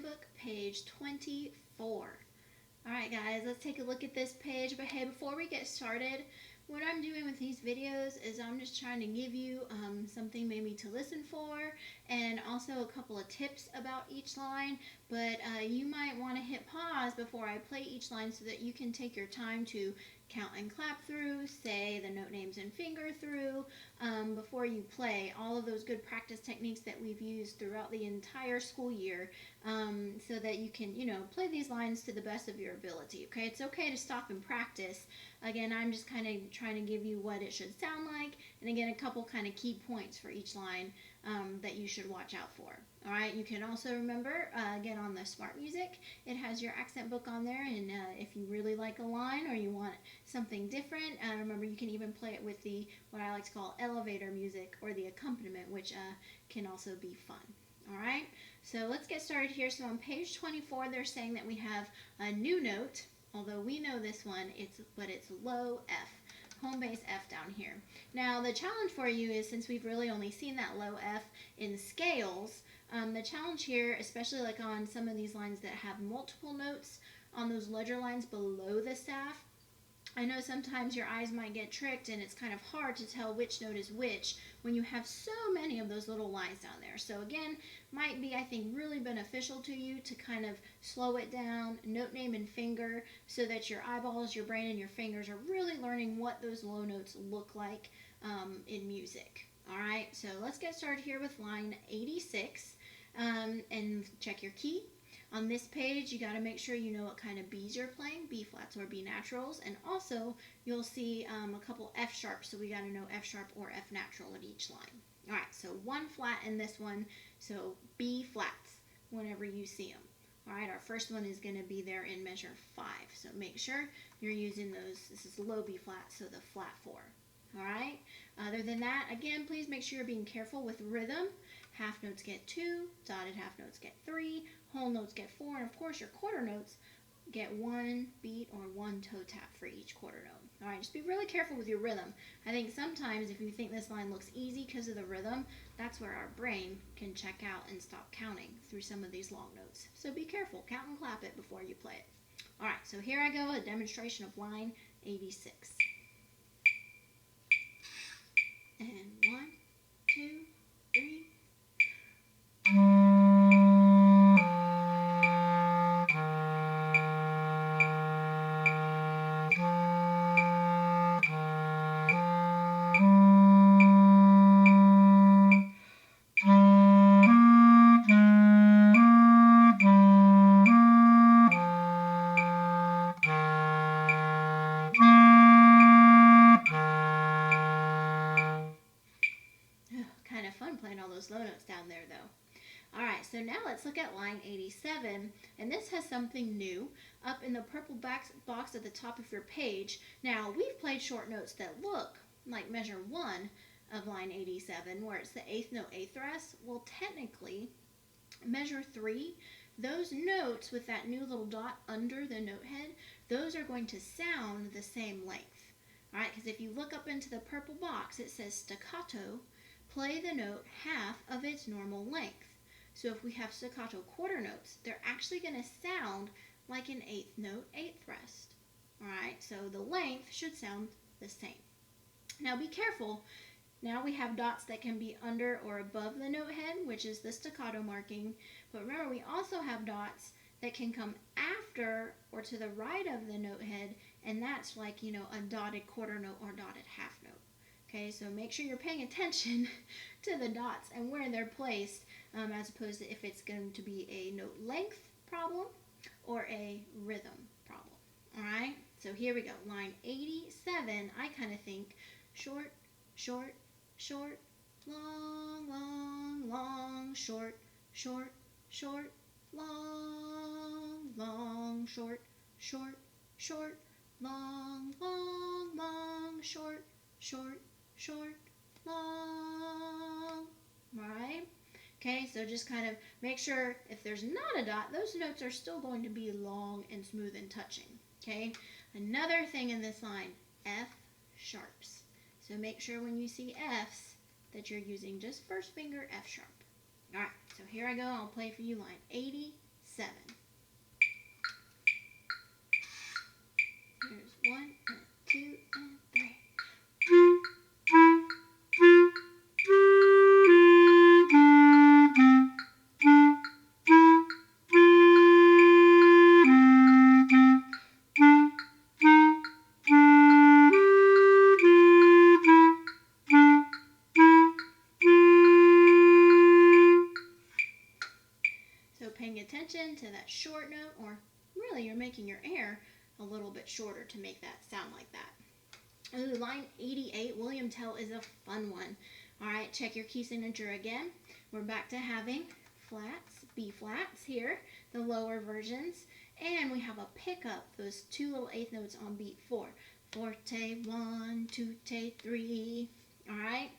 accent book, page 24. Alright guys, let's take a look at this page, but hey, before we get started, what I'm doing with these videos is I'm just trying to give you something maybe to listen for, and also a couple of tips about each line, but you might want to hit pause before I play each line so that you can take your time to count and clap through, say the note names and finger through, before you play. All of those good practice techniques that we've used throughout the entire school year, so that you can, play these lines to the best of your ability. Okay, it's okay to stop and practice. Again, I'm just kind of trying to give you what it should sound like, and again, a couple kind of key points for each line that you should watch out for. All right, you can also remember, again, on the Smart Music, it has your accent book on there, and if you really like a line or you want something different, remember you can even play it with the, what I like to call elevator music, or the accompaniment, which can also be fun. All right, so let's get started here. So on page 24, they're saying that we have a new note, although we know this one, but it's low F. Home base F down here. Now the challenge for you is, since we've really only seen that low F in scales, the challenge here, especially like on some of these lines that have multiple notes on those ledger lines below the staff, I know sometimes your eyes might get tricked and it's kind of hard to tell which note is which when you have so many of those little lines down there. So again, might be, I think, really beneficial to you to kind of slow it down, note name and finger, so that your eyeballs, your brain, and your fingers are really learning what those low notes look like in music. All right, so let's get started here with line 86, and check your key. On this page, you got to make sure you know what kind of B's you're playing, B flats or B naturals, and also you'll see a couple F sharps, so we got to know F sharp or F natural at each line. All right, so one flat in this one, so B flats whenever you see them. All right, our first one is going to be there in measure 5, so make sure you're using those. This is low B flat, so the flat 4. All right, other than that, again, please make sure you're being careful with rhythm. Half notes get 2, dotted half notes get 3, whole notes get 4, and of course your quarter notes get 1 beat or 1 toe tap for each quarter note. All right, just be really careful with your rhythm. I think sometimes if you think this line looks easy because of the rhythm, that's where our brain can check out and stop counting through some of these long notes. So be careful, count and clap it before you play it. All right, so here I go, a demonstration of line 86. And 1, 2, 3. Kind of fun playing all those low notes down there, though. All right, so now let's look at line 87, and this has something new up in the purple box at the top of your page. Now, we've played short notes that look like measure 1 of line 87, where it's the 8th note, 8th rest. Well, technically, measure 3, those notes with that new little dot under the note head, those are going to sound the same length. All right, because if you look up into the purple box, it says staccato. Play the note half of its normal length. So if we have staccato quarter notes, they're actually going to sound like an 8th note, 8th rest. All right, so the length should sound the same. Now be careful. Now we have dots that can be under or above the note head, which is the staccato marking. But remember, we also have dots that can come after or to the right of the note head, and that's like, a dotted quarter note or dotted half note. Okay, so make sure you're paying attention to the dots and where they're placed, as opposed to if it's going to be a note length problem or a rhythm problem. All right, so here we go. Line 87, I kind of think short, short, short, long, long, long, short, short, short, long, long, short, short, short, long, long, long, short, short, short, long. All right. Okay, so just kind of make sure if there's not a dot, those notes are still going to be long and smooth and touching. Okay, another thing in this line, F sharps. So make sure when you see Fs that you're using just first finger F sharp. All right, so here I go. I'll play for you line 87. 7. Here's 1 and 2 and 3. So paying attention to that short note, or really you're making your air a little bit shorter to make that sound like that. Ooh, line 88, William Tell is a fun one. All right, check your key signature again. We're back to having flats, B flats here, the lower versions, and we have a pickup, those 2 little eighth notes on beat 4. Forte, 1, tutte, 3. All right.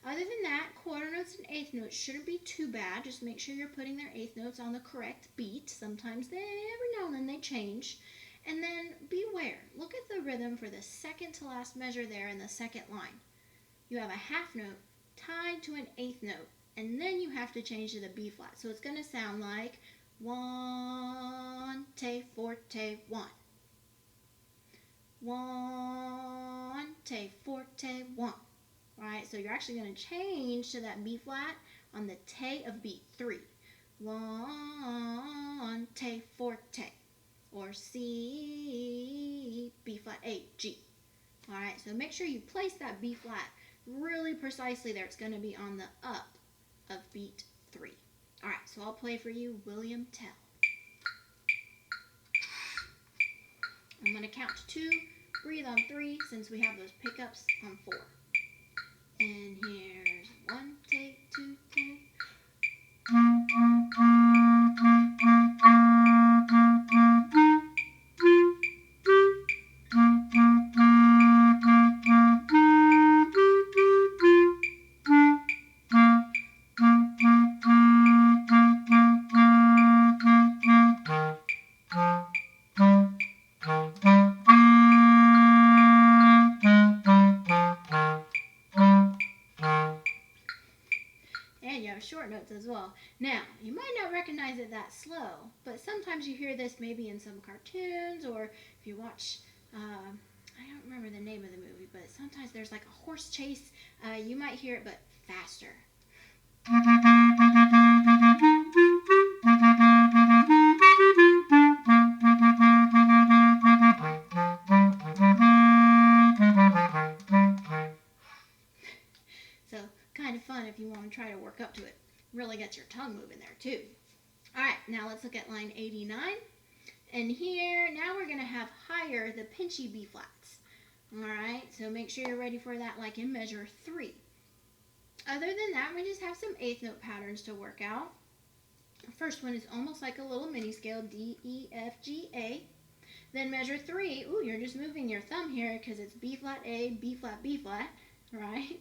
Other than that, quarter notes and eighth notes shouldn't be too bad. Just make sure you're putting their eighth notes on the correct beat. Sometimes every now and then they change. And then beware. Look at the rhythm for the second to last measure there in the second line. You have a half note tied to an eighth note, and then you have to change to the B flat. So it's going to sound like 1, te, forte, 1. 1, te, forte, 1. Right, so you're actually going to change to that B flat on the te of beat 3. 1, te, forte. Or C, B flat, A, G. All right, so make sure you place that B flat really precisely there. It's going to be on the up of beat 3. All right, so I'll play for you William Tell. I'm going to count to 2, breathe on 3 since we have those pickups on 4. And here's 1, take, 2, take. And you have short notes as well. Now, you might not recognize it that slow, but sometimes you hear this maybe in some cartoons, or if you watch, I don't remember the name of the movie, but sometimes there's like a horse chase. You might hear it, but faster. So, kind of fun if you want to try to work up to it. Really gets your tongue moving there too. All right, now let's look at line 89. And here, now we're going to have higher the pinchy B flats. All right, so make sure you're ready for that like in measure 3. Other than that, we just have some eighth note patterns to work out. The first one is almost like a little mini scale, D, E, F, G, A. Then measure 3, ooh, you're just moving your thumb here because it's B flat, A, B flat, B flat, right?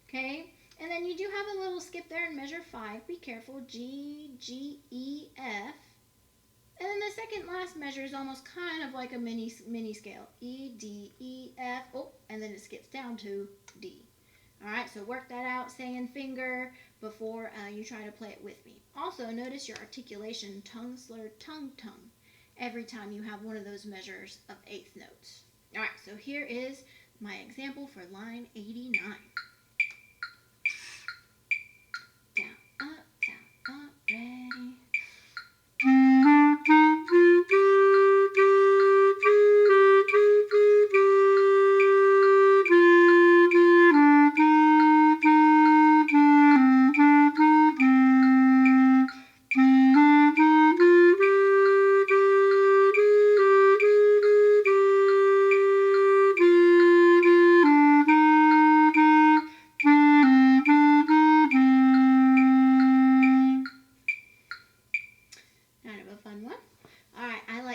Okay, and then you do have a little skip there in measure 5. Be careful, G, G, E, F. And then the second last measure is almost kind of like a mini scale, E, D, E, F, oh, and then it skips down to D. All right, so work that out, saying finger before you try to play it with me. Also, notice your articulation, tongue slur, tongue, tongue, every time you have one of those measures of eighth notes. All right, so here is my example for line 89. Down, up, ready.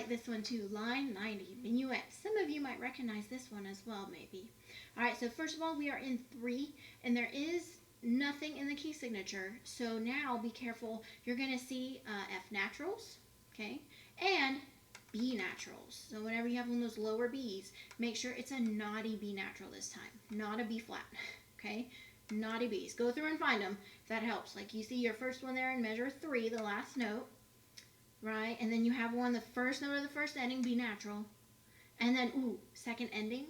This one too, line 90, minuet. Some of you might recognize this one as well, maybe. All right, so first of all, we are in 3, and there is nothing in the key signature. So now be careful. You're going to see F naturals, okay, and B naturals. So whenever you have one of those lower Bs, make sure it's a naughty B natural this time, not a B flat, okay? Naughty Bs. Go through and find them if that helps. Like you see your first one there in measure 3, the last note. right? And then you have one, the first note of the first ending, B natural. And then, ooh, second ending,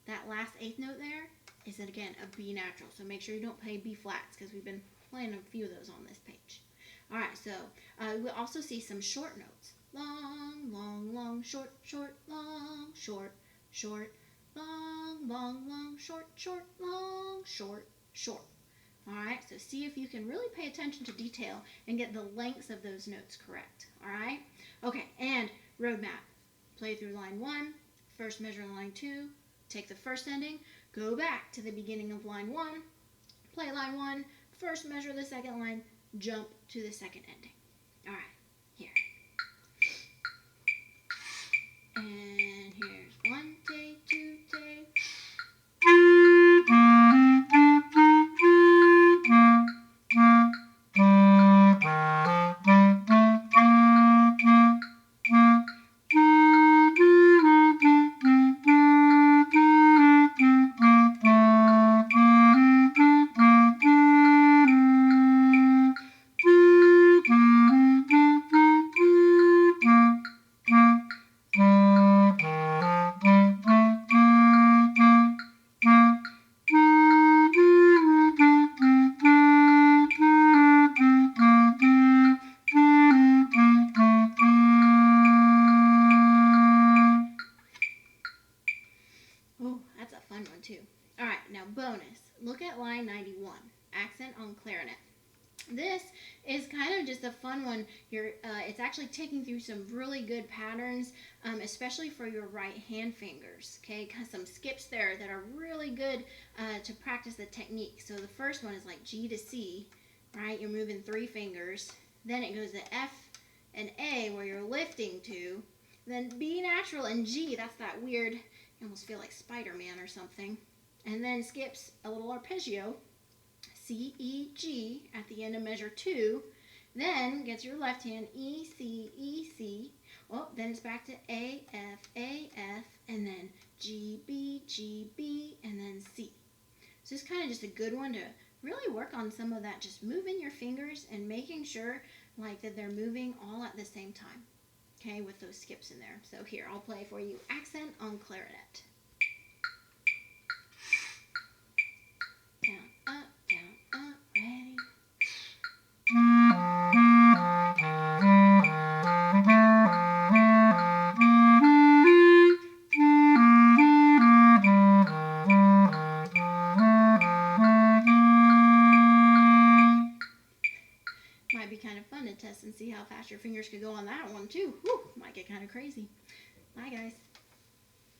that last eighth note there is, again, a B natural. So make sure you don't play B flats because we've been playing a few of those on this page. All right, so we'll also see some short notes. Long, long, long, short, short, long, short, short, long, long, long, short, short, long, short, short. All right, so see if you can really pay attention to detail and get the lengths of those notes correct. All right, okay, and roadmap. Play through line 1, first measure line 2, take the first ending, go back to the beginning of line 1, play line 1, first measure the second line, jump to the second ending. All right, here. And here's 1 take, 2 take. Oh, that's a fun one too. All right, now bonus. Look at line 91, accent on clarinet. This is kind of just a fun one. It's actually taking through some really good patterns, especially for your right hand fingers. Okay, some skips there that are really good to practice the technique. So the first one is like G to C, right? You're moving 3 fingers. Then it goes to F and A where you're lifting to. Then B natural and G. That's that weird. You almost feel like Spider-Man or something. And then skips a little arpeggio. C, E, G at the end of measure 2. Then gets your left hand E, C, E, C. Oh, then it's back to A, F, and then G, B, and then C. So it's kind of just a good one to really work on some of that, just moving your fingers and making sure like that they're moving all at the same time. Okay, with those skips in there. So here, I'll play for you accent on clarinet. Down, up, ready. Might be kind of fun to test and see how fast your fingers could go on that one too. Whew, might get kind of crazy. Bye guys.